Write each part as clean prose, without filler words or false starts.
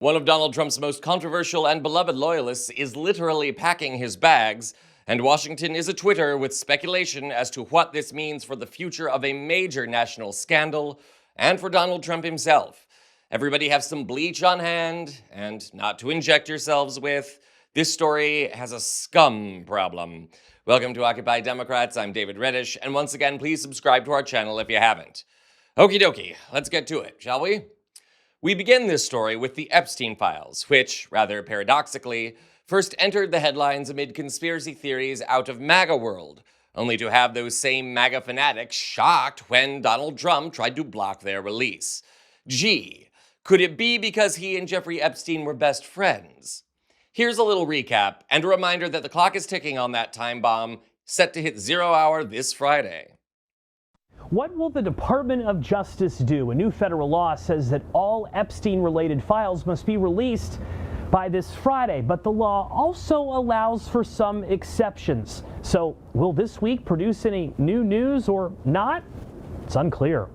One of Donald Trump's most controversial and beloved loyalists is literally packing his bags, and Washington is a-Twitter with speculation as to what this means for the future of a major national scandal and for Donald Trump himself. Everybody have some bleach on hand, and not to inject yourselves with. This story has a scum problem. Welcome to Occupy Democrats. I'm David Reddish, and once again, please subscribe to our channel if you haven't. Okie dokie, let's get to it, shall we? We begin this story with the Epstein files, which, rather paradoxically, first entered the headlines amid conspiracy theories out of MAGA world, only to have those same MAGA fanatics shocked when Donald Trump tried to block their release. Gee, could it be because he and Jeffrey Epstein were best friends? Here's a little recap and a reminder that the clock is ticking on that time bomb set to hit 0 hour this Friday. What will the Department of Justice do? A new federal law says that all Epstein-related files must be released by this Friday, but the law also allows for some exceptions. So will this week produce any new news or not? It's unclear.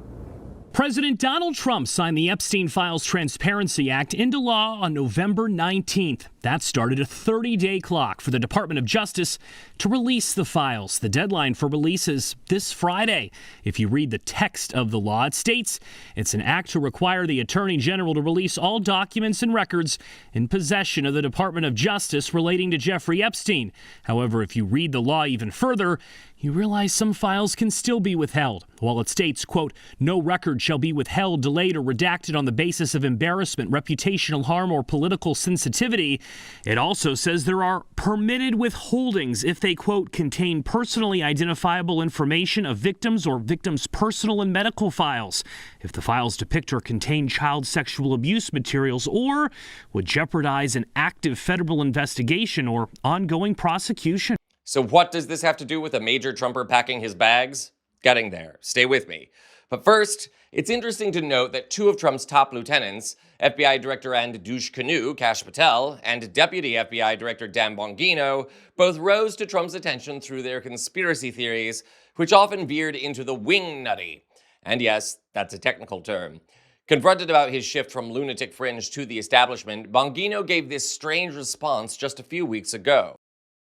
President Donald Trump signed the Epstein Files Transparency Act into law on November 19th. That started a 30-day clock for the Department of Justice to release the files. The deadline for release is this Friday. If you read the text of the law, it states it's an act to require the Attorney General to release all documents and records in possession of the Department of Justice relating to Jeffrey Epstein. However, if you read the law even further, you realize some files can still be withheld. While it states, quote, no record shall be withheld, delayed, or redacted on the basis of embarrassment, reputational harm, or political sensitivity, it also says there are permitted withholdings if they, quote, contain personally identifiable information of victims or victims' personal and medical files, if the files depict or contain child sexual abuse materials, or would jeopardize an active federal investigation or ongoing prosecution. So what does this have to do with a major Trumper packing his bags? Getting there. Stay with me. But first, it's interesting to note that two of Trump's top lieutenants, FBI Director and douche canoe Kash Patel and Deputy FBI Director Dan Bongino, both rose to Trump's attention through their conspiracy theories, which often veered into the wing nutty. And yes, that's a technical term. Confronted about his shift from lunatic fringe to the establishment, Bongino gave this strange response just a few weeks ago.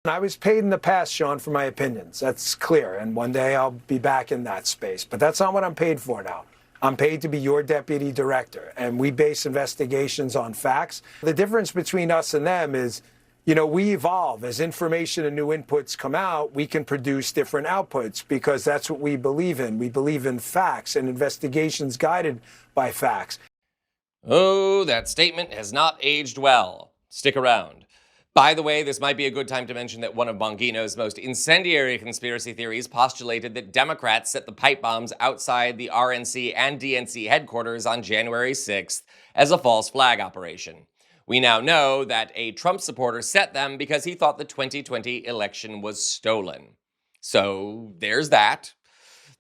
I was paid in the past, Sean, for my opinions. That's clear. And one day I'll be back in that space. But that's not what I'm paid for now. I'm paid to be your deputy director. And we base investigations on facts. The difference between us and them is, we evolve. As information and new inputs come out, we can produce different outputs because that's what we believe in. We believe in facts and investigations guided by facts. Oh, that statement has not aged well. Stick around. By the way, this might be a good time to mention that one of Bongino's most incendiary conspiracy theories postulated that Democrats set the pipe bombs outside the RNC and DNC headquarters on January 6th as a false flag operation. We now know that a Trump supporter set them because he thought the 2020 election was stolen. So there's that.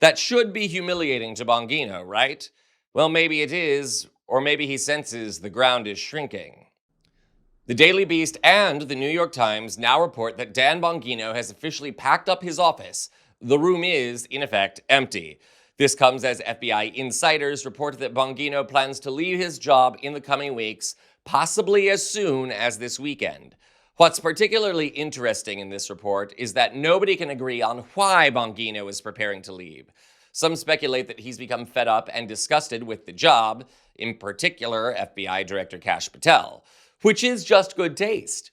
That should be humiliating to Bongino, right? Well, maybe it is, or maybe he senses the ground is shrinking. The Daily Beast and the New York Times now report that Dan Bongino has officially packed up his office. The room is, in effect, empty. This comes as FBI insiders reported that Bongino plans to leave his job in the coming weeks, possibly as soon as this weekend. What's particularly interesting in this report is that nobody can agree on why Bongino is preparing to leave. Some speculate that he's become fed up and disgusted with the job, in particular FBI Director Kash Patel, which is just good taste.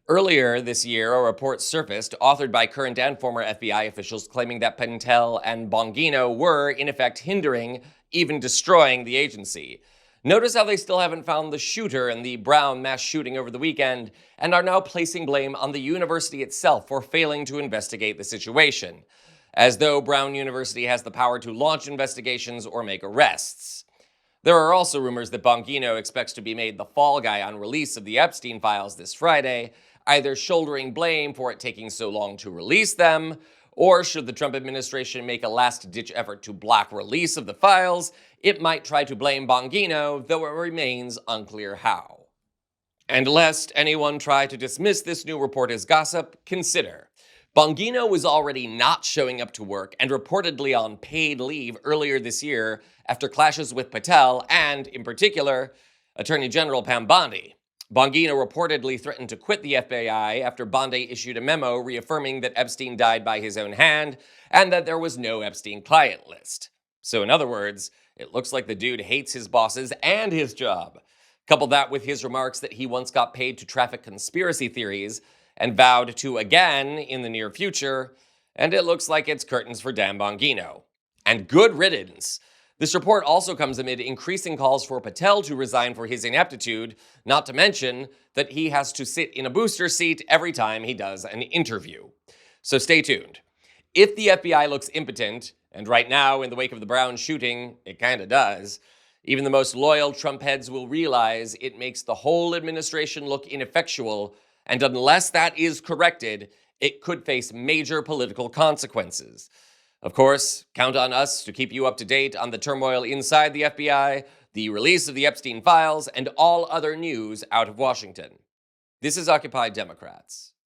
Earlier this year, a report surfaced, authored by current and former FBI officials, claiming that Patel and Bongino were, in effect, hindering, even destroying the agency. Notice how they still haven't found the shooter in the Brown mass shooting over the weekend, and are now placing blame on the university itself for failing to investigate the situation, as though Brown University has the power to launch investigations or make arrests. There are also rumors that Bongino expects to be made the fall guy on release of the Epstein files this Friday, either shouldering blame for it taking so long to release them, or should the Trump administration make a last-ditch effort to block release of the files, it might try to blame Bongino, though it remains unclear how. And lest anyone try to dismiss this new report as gossip, consider Bongino was already not showing up to work and reportedly on paid leave earlier this year after clashes with Patel and, in particular, Attorney General Pam Bondi. Bongino reportedly threatened to quit the FBI after Bondi issued a memo reaffirming that Epstein died by his own hand and that there was no Epstein client list. So in other words, it looks like the dude hates his bosses and his job. Couple that with his remarks that he once got paid to traffic conspiracy theories and vowed to again in the near future, and it looks like it's curtains for Dan Bongino. And good riddance. This report also comes amid increasing calls for Patel to resign for his ineptitude, not to mention that he has to sit in a booster seat every time he does an interview. So stay tuned. If the FBI looks impotent, and right now, in the wake of the Brown shooting, it kinda does, even the most loyal Trump heads will realize it makes the whole administration look ineffectual, and unless that is corrected, it could face major political consequences. Of course, count on us to keep you up to date on the turmoil inside the FBI, the release of the Epstein files, and all other news out of Washington. This is Occupy Democrats.